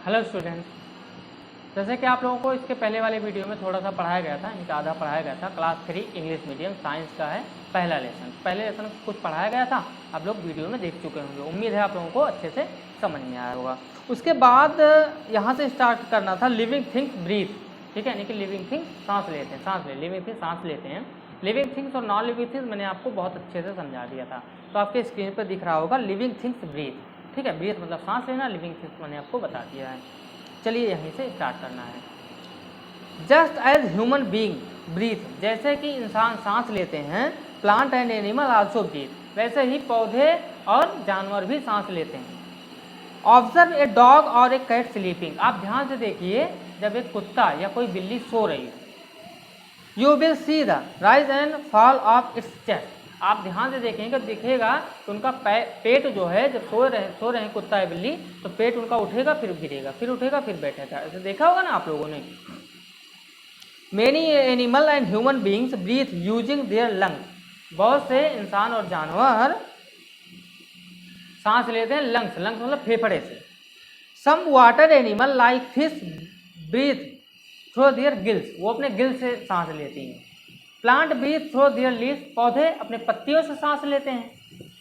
Hello student, जैसे कि आप लोगों को इसके पहले वाले वीडियो में थोड़ा सा पढ़ाया गया था, इनका आधा पढ़ाया गया था। क्लास 3 इंग्लिश मीडियम साइंस का है पहला लेसन। पहले लेसन कुछ पढ़ाया गया था, आप लोग वीडियो में देख चुके होंगे। उम्मीद है आप लोगों को अच्छे से समझ में आया होगा। उसके बाद यहाँ से स्टार्ट करना था लिविंग थिंग्स ब्रीथ, ठीक है, यानी कि लिविंग थिंग्स सांस लेते हैं, सांस ले, लिविंग थिंग्स सांस लेते हैं। लिविंग थिंग्स और नॉन लिविंग थिंग्स मैंने आपको बहुत अच्छे से समझा दिया था, तो आपके स्क्रीन पर दिख रहा होगा लिविंग थिंग्स ब्रीथ, ठीक है। ब्रीथ मतलब सांस लेना, लिविंग थिंग्स मैंने आपको बता दिया है। चलिए यहीं से स्टार्ट करना है। Just as human being breathe, जैसे कि इंसान सांस लेते हैं, plant and animal also breathe, वैसे ही पौधे और जानवर भी सांस लेते हैं। ऑब्जर्व ए डॉग और ए कैट स्लीपिंग, आप ध्यान से देखिए, जब एक कुत्ता या कोई बिल्ली सो रही है, you will see the rise and fall of its chest, आप ध्यान से देखेंगे, दिखेगा कि उनका पेट जो है, जब सो रहे हैं कुत्ता या बिल्ली, तो पेट उनका उठेगा फिर गिरेगा, फिर उठेगा फिर बैठेगा। ऐसे देखा होगा ना आप लोगों ने। Many animal and human beings breathe using their lung, बहुत से इंसान और जानवर सांस लेते हैं लंग्स, लंग्स मतलब फेफड़े से। Some water animal like fish breathe through their gills, वो अपने गिल से सांस लेती हैं। Plant breathe through their leaves, पौधे अपने पत्तियों से सांस लेते हैं।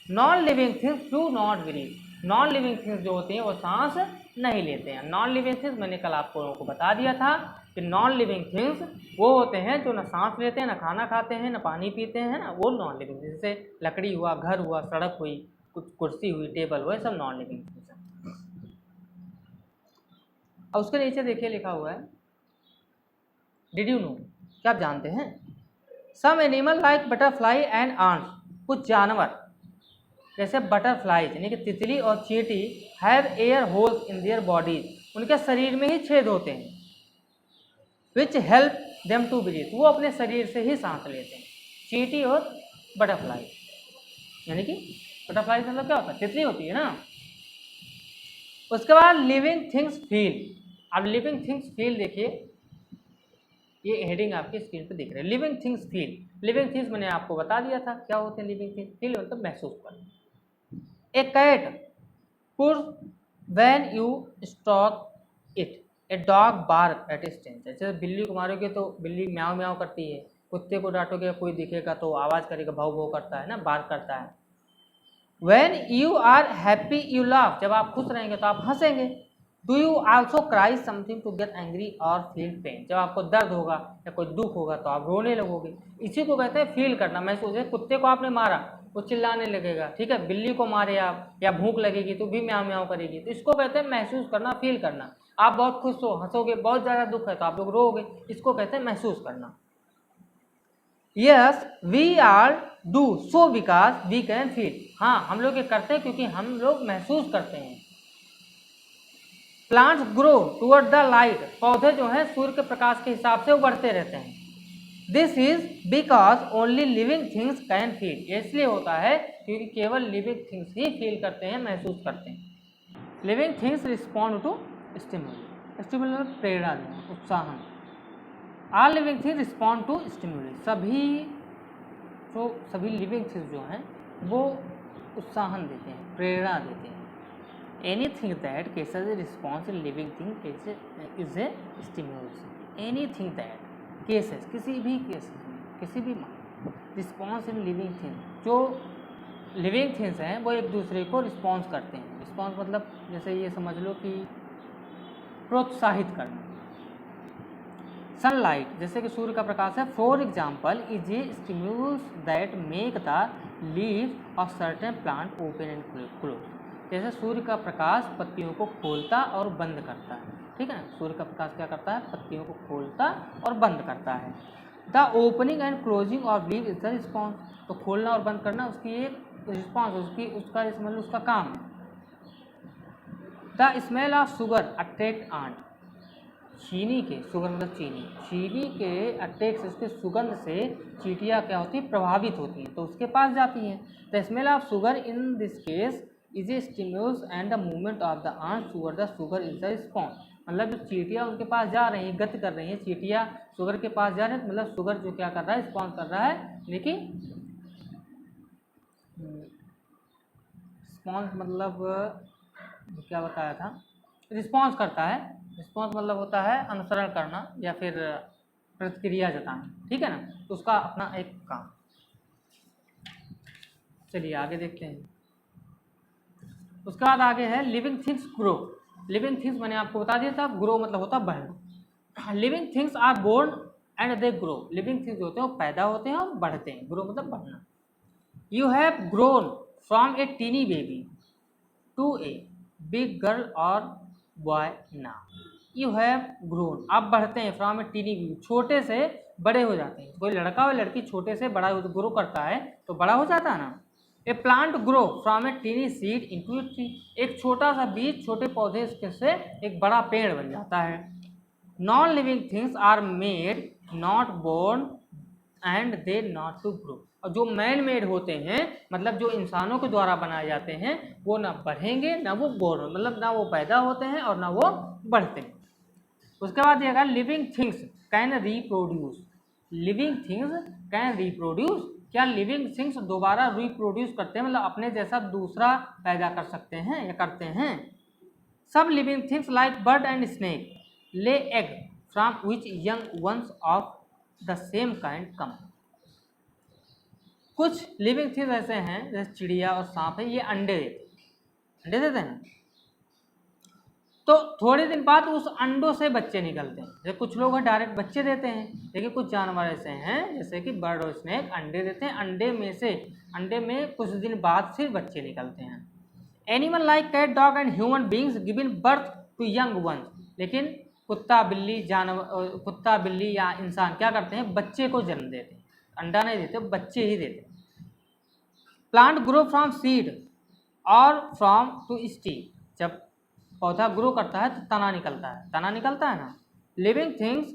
Non living things do not breathe, non living things जो होती हैं वो सांस नहीं लेते हैं। नॉन लिविंग थिंग्स मैंने कल आप लोगों को बता दिया था कि नॉन लिविंग थिंग्स वो होते हैं जो ना सांस लेते हैं, ना खाना खाते हैं, ना पानी पीते हैं, ना, वो नॉन लिविंग, जैसे लकड़ी हुआ, घर हुआ, सड़क हुई, कुछ कुर्सी हुई, टेबल हुआ, सब नॉन लिविंग थिंग्स हैं। और उसके नीचे देखिए लिखा हुआ है, डिड यू नो, क्या आप जानते हैं, some animal like butterfly and ants, कुछ जानवर जैसे बटरफ्लाई यानी कि तितली और चींटी, have air holes in their bodies, उनके शरीर में ही छेद होते हैं, which help them to breathe, वो अपने शरीर से ही सांस लेते हैं। चींटी और बटरफ्लाई, यानी कि बटरफ्लाई मतलब क्या होता है, तितली होती है ना। उसके बाद लिविंग थिंग्स फील, अब लिविंग थिंग्स फील देखिए, ये हेडिंग आपकी स्क्रीन पे दिख रही है, living things feel. Living things मैंने आपको बता दिया था क्या होते हैं लिविंग थिंग्स। फील मतलब महसूस करना। A cat purr when you stroke it, a dog bark at stranger, जैसे बिल्ली को मारोगे तो बिल्ली म्याऊ म्याऊ करती है, कुत्ते को डांटोगे कोई दिखेगा तो आवाज़ करेगा, भाव भाव करता है ना, बार्क करता है। When you are happy you laugh, जब आप खुश रहेंगे तो आप हंसेंगे। Do you also cry something to get angry और फील पेन, जब आपको दर्द होगा या कोई दुख होगा तो आप रोने लगोगे। इसी को कहते हैं फील करना, महसूस है। कुत्ते को आपने मारा, वो चिल्लाने लगेगा, ठीक है। बिल्ली को मारे आप, या भूख लगेगी तो भी म्याऊ म्याऊ करेगी, तो इसको कहते हैं महसूस करना, फील करना। आप बहुत खुश हो, हंसोगे, बहुत ज़्यादा दुख है तो आप लोग रोओगे, इसको कहते हैं महसूस करना। Yes we are do so because we can feel, हाँ हम लोग ये करते हैं क्योंकि हम लोग महसूस करते हैं। Plants grow toward the light, पौधे जो हैं सूर्य के प्रकाश के हिसाब से बढ़ते रहते हैं। This is because only living things can feel, इसलिए होता है क्योंकि केवल लिविंग थिंग्स ही फील करते हैं, महसूस करते हैं। Living things respond to stimuli, stimuli प्रेरणा देना, उत्साहन। All living things respond to stimuli, सभी लिविंग थिंग्स जो हैं वो उत्साहन देते हैं, प्रेरणा देते हैं। Anything that causes a response in living thing is a stimulus. Anything that cases, किसी भी केसेस में, किसी भी रिस्पॉन्स इन लिविंग थिंग, जो लिविंग थिंग्स हैं वो एक दूसरे को रिस्पॉन्स करते हैं। रिस्पॉन्स मतलब जैसे ये समझ लो कि प्रोत्साहित करना। सनलाइट जैसे कि सूर्य का प्रकाश है, for example is a stimulus that make the leaves of certain plant open and close, जैसे सूर्य का प्रकाश पत्तियों को खोलता और बंद करता है, ठीक है ना। सूर्य का प्रकाश क्या करता है, पत्तियों को खोलता और बंद करता है। The opening and closing of leave is the response, तो खोलना और बंद करना उसकी एक रिस्पॉन्स, उसका मतलब उसका काम है। The smell of sugar attract ant, चीनी के, शुगर मतलब चीनी के अटैक से, उसके सुगंध से चींटियाँ क्या होती है, प्रभावित होती हैं, तो उसके पास जाती हैं। The smell of sugar in this case is a stimulus and the movement of the ant toward the sugar is the response, मतलब जो चींटियाँ उनके पास जा रही हैं, गति कर रही हैं, चींटियाँ शुगर के पास जा रही हैं, मतलब शुगर जो क्या कर रहा है, रिस्पॉन्स कर रहा है। लेकिन रिस्पॉन्स मतलब क्या बताया था, रिस्पॉन्स करता है। रिस्पॉन्स मतलब होता है अनुसरण करना या फिर प्रतिक्रिया जताना, ठीक है ना, तो उसका अपना एक काम। चलिए आगे देखते हैं। उसके बाद आगे है living things grow. Living things मैंने आपको बता दिया था, ग्रो मतलब होता है बढ़ना। Living things are born and they grow. Living things होते हैं वो पैदा होते हैं और बढ़ते हैं। ग्रो मतलब बढ़ना। You have grown from a tiny baby to a big girl और boy now. You have grown, आप बढ़ते हैं, फ्रॉम ए टीनी बेबी, छोटे से बड़े हो जाते हैं। कोई लड़का और लड़की छोटे से बड़ा ग्रो करता है तो बड़ा हो जाता है ना। A plant grow from a tiny seed into a tree. एक छोटा सा बीज छोटे पौधे से एक बड़ा पेड़ बन जाता है। Non living things are made not born and they not to grow. और जो मैन मेड होते हैं मतलब जो इंसानों के द्वारा बनाए जाते हैं वो ना बढ़ेंगे ना वो बोर्न, मतलब ना वो पैदा होते हैं और ना वो बढ़ते हैं। उसके बाद ये living things can reproduce. Living things can reproduce. क्या लिविंग थिंग्स दोबारा रिप्रोड्यूस करते हैं, मतलब अपने जैसा दूसरा पैदा कर सकते हैं या करते हैं। सब living things like bird and snake lay egg from which young ones of the same kind come. कुछ लिविंग थिंग्स ऐसे हैं जैसे चिड़िया और सांप है, ये अंडे देते हैं। तो थोड़े दिन बाद उस अंडों से बच्चे निकलते हैं। जैसे कुछ लोग डायरेक्ट बच्चे देते हैं, लेकिन कुछ जानवर ऐसे हैं जैसे कि बर्ड और स्नेक अंडे देते हैं, अंडे में कुछ दिन बाद फिर बच्चे निकलते हैं। Animal like cat dog and human beings given birth to young ones. लेकिन कुत्ता बिल्ली या इंसान क्या करते हैं, बच्चे को जन्म देते हैं, अंडा नहीं देते, बच्चे ही देते हैं। प्लांट ग्रो फ्रॉम सीड और फ्रॉम टू स्टीक। जब पौधा ग्रो करता है तो तना निकलता है ना। Living things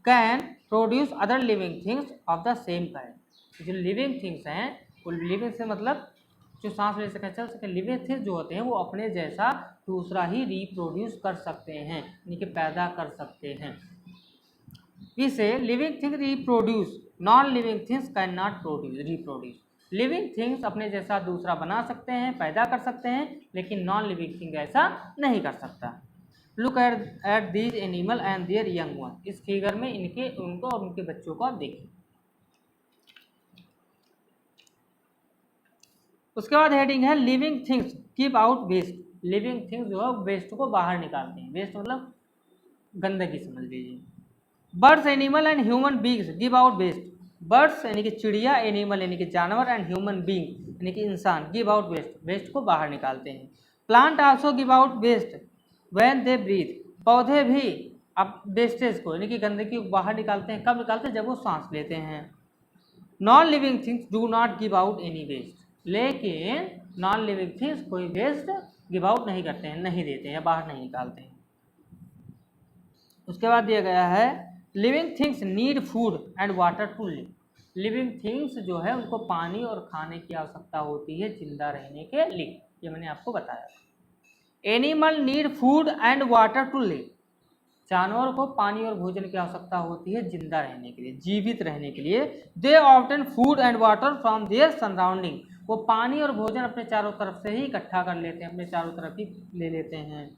can produce other living things of the same kind. जो लिविंग थिंग्स हैं वो लिविंग से मतलब जो सांस ले सके चल सके, लिविंग थिंग्स जो होते हैं वो अपने जैसा दूसरा ही रिप्रोड्यूस कर सकते हैं, यानी कि पैदा कर सकते हैं। इसे living things reproduce, non living things can not reproduce. Living things अपने जैसा दूसरा बना सकते हैं, पैदा कर सकते हैं, लेकिन नॉन लिविंग थिंग ऐसा नहीं कर सकता। Look at these animal and there young one. इस फिगर में उनको और उनके बच्चों को आप देखिए। उसके बाद हेडिंग है living things keep out waste. Living things जो है वेस्ट को बाहर निकालते हैं। वेस्ट मतलब गंदगी समझ लीजिए। Birds animal and human beings give out waste. Birds यानी कि चिड़िया, एनिमल यानी कि जानवर, एंड ह्यूमन बींग यानी कि इंसान गिव आउट वेस्ट, वेस्ट को बाहर निकालते हैं। Plant also give out waste when they breathe. पौधे भी अब वेस्टेज को यानी कि गंदगी को बाहर निकालते हैं। कब निकालते हैं, जब वो सांस लेते हैं। Non living things do not give out any waste. लेकिन नॉन लिविंग थिंग्स कोई वेस्ट गिव आउट नहीं करते हैं, नहीं देते हैं, बाहर नहीं निकालते हैं। उसके बाद दिया गया है living things need food and water to live. Living things जो है उनको पानी और खाने की आवश्यकता होती है जिंदा रहने के लिए, ये मैंने आपको बताया। Animal need food and water to live. जानवर को पानी और भोजन की आवश्यकता होती है जिंदा रहने के लिए, जीवित रहने के लिए। They obtain food and water from their surrounding. वो पानी और भोजन अपने चारों तरफ से ही इकट्ठा कर लेते हैं, अपने चारों तरफ ही ले लेते हैं।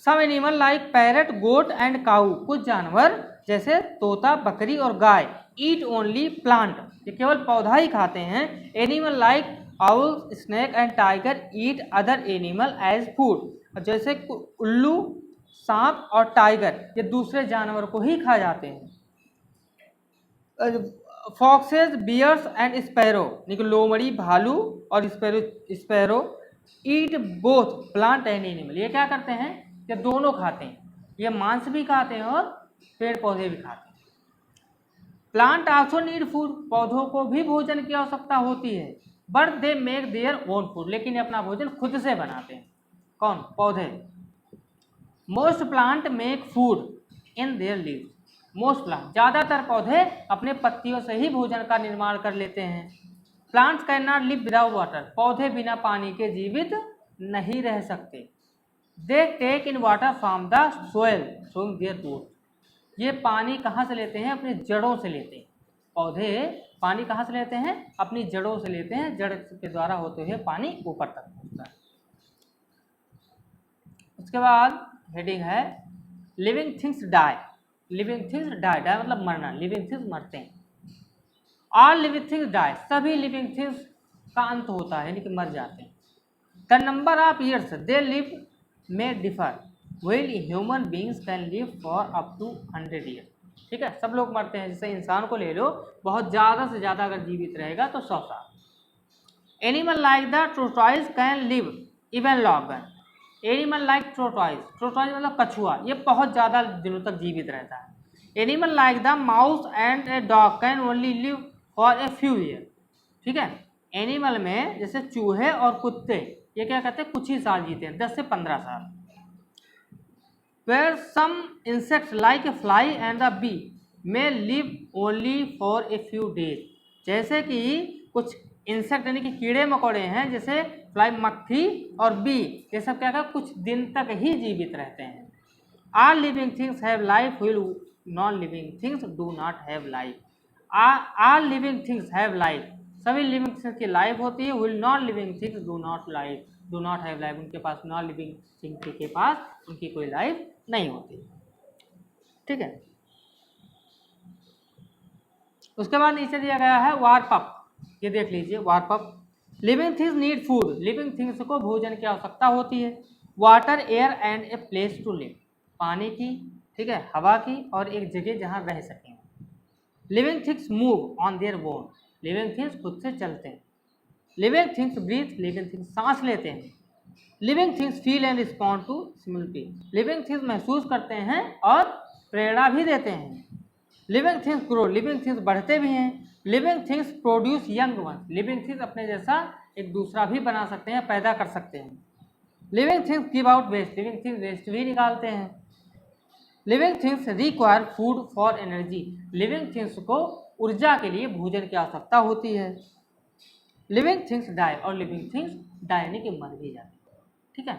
Some animal like parrot goat and cow. कुछ जानवर जैसे तोता, बकरी और गाय ईट ओनली प्लांट, ये केवल पौधा ही खाते हैं। Animal like owl, snake and tiger eat other animal as food. जैसे उल्लू, सांप और टाइगर ये दूसरे जानवर को ही खा जाते हैं। फॉक्सेस, बियर्स एंड स्पैरो, लोमड़ी, भालू और sparrow eat both plant and animal. ये क्या करते हैं, ये दोनों खाते हैं, ये मांस भी खाते हैं और पेड़ पौधे भी खाते हैं। Plant also need food. पौधों को भी भोजन की आवश्यकता होती है। But they make their own food. लेकिन अपना भोजन खुद से बनाते हैं। कौन, पौधे। Most plant make food in their leaves. Most plant, ज़्यादातर पौधे अपने पत्तियों से ही भोजन का निर्माण कर लेते हैं। Plants can not live without water. पौधे बिना पानी के जीवित नहीं रह सकते। They take in water from the soil from their root. ये पानी कहाँ से लेते हैं, अपनी जड़ों से लेते हैं। पौधे पानी कहाँ से लेते हैं, अपनी जड़ों से लेते हैं। जड़ के द्वारा होते हुए पानी ऊपर तक पहुँचता है। उसके बाद हेडिंग है living things die. Living things die, die मतलब मरना, लिविंग थिंग्स मरते हैं। ऑल लिविंग थिंग्स डाई, सभी लिविंग थिंग्स का अंत होता है यानी कि मर जाते हैं। The number of years they live in differ while human beings can live for up to 100 year. ठीक है, सब लोग मरते हैं, जैसे इंसान को ले लो, बहुत ज़्यादा से ज़्यादा अगर जीवित रहेगा तो 100 साल। Animal like the tortoise can live even longer. Animal like tortoise, tortoise मतलब कछुआ, ये बहुत ज़्यादा दिनों तक जीवित रहता है। Animal like the mouse and a dog can only live for a few year. ठीक है, एनिमल में जैसे चूहे और कुत्ते, ये क्या कहते हैं, कुछ ही साल जीते हैं, 10 से 15 साल। Where some insects like a fly and a bee may live only for a few days। जैसे कि कुछ इंसेक्ट यानी कि कीड़े मकोड़े हैं, जैसे फ्लाई, मक्खी और बी, ये सब क्या कहते हैं, कुछ दिन तक ही जीवित रहते हैं। All living things have life while non-living things do not have life। All living things have life, सभी लिविंग थिंग्स की लाइफ होती है। while non-living things do not have life, उनके पास नॉन लिविंग थिंग के पास उनकी कोई लाइफ नहीं होती। ठीक है, उसके बाद नीचे दिया गया है वार्प अप, ये देख लीजिए warm up. Living things need food, living things को भोजन की आवश्यकता होती है। Water, air and a place to live, पानी की, ठीक है, हवा की और एक जगह जहाँ रह सकें। Living things move on their own, living things खुद से चलते हैं। Living things breathe, living things सांस लेते हैं। Living things feel and respond to stimuli, living things महसूस करते हैं और प्रेरणा भी देते हैं। Living things grow, living things बढ़ते भी हैं। Living things produce young ones, living things अपने जैसा एक दूसरा भी बना सकते हैं, पैदा कर सकते हैं। Living things give out waste, living things waste भी निकालते हैं। Living things require food for energy, living things को ऊर्जा के लिए भोजन की आवश्यकता होती है। लिविंग थिंग्स डाई, और लिविंग थिंग्स डाई यानी कि मर भी जाती है। ठीक है,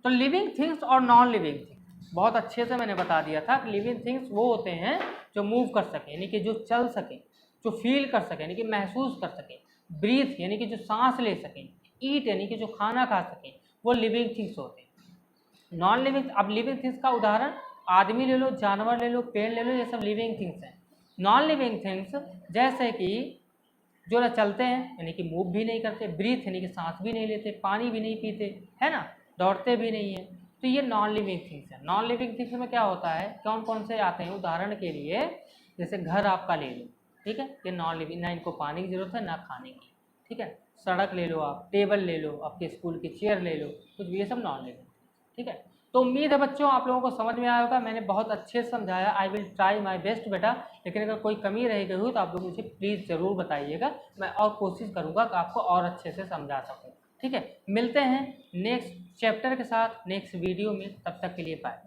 तो लिविंग थिंग्स और नॉन लिविंग थिंग्स बहुत अच्छे से मैंने बता दिया था कि लिविंग थिंग्स वो होते हैं जो मूव कर सके यानी कि जो चल सके, जो फील कर सके यानी कि महसूस कर सके, ब्रीथ यानी कि जो सांस ले सकें, ईट यानी कि जो खाना खा सकें, वो लिविंग थिंग्स होते हैं। नॉन लिविंग, अब लिविंग थिंग्स का उदाहरण आदमी ले लो, जानवर ले लो, पेड़ ले लो, ये सब लिविंग थिंग्स हैं। नॉन लिविंग थिंग्स जैसे कि जो ना चलते हैं यानी कि मूव भी नहीं करते, ब्रीथ यानी कि सांस भी नहीं लेते, पानी भी नहीं पीते, है ना, दौड़ते भी नहीं है, तो ये नॉन लिविंग थिंग्स है। नॉन लिविंग थिंग्स में क्या होता है, कौन कौन से आते हैं, उदाहरण के लिए जैसे घर आपका ले लो, ठीक है, ये नॉन लिविंग, ना इनको पानी की जरूरत है ना खाने की। ठीक है, सड़क ले लो आप, टेबल ले लो, आपके स्कूल की चेयर ले लो, कुछ भी, ये सब नॉन लिविंग। ठीक है, तो उम्मीद है बच्चों आप लोगों को समझ में आया होगा, मैंने बहुत अच्छे से समझाया। I will try my best बेटा, लेकिन अगर कोई कमी रह गई हो तो आप लोग मुझे प्लीज़ ज़रूर बताइएगा, मैं और कोशिश करूँगा कि आपको और अच्छे से समझा सकूँ। ठीक है, मिलते हैं नेक्स्ट चैप्टर के साथ नेक्स्ट वीडियो में, तब तक के लिए बाय।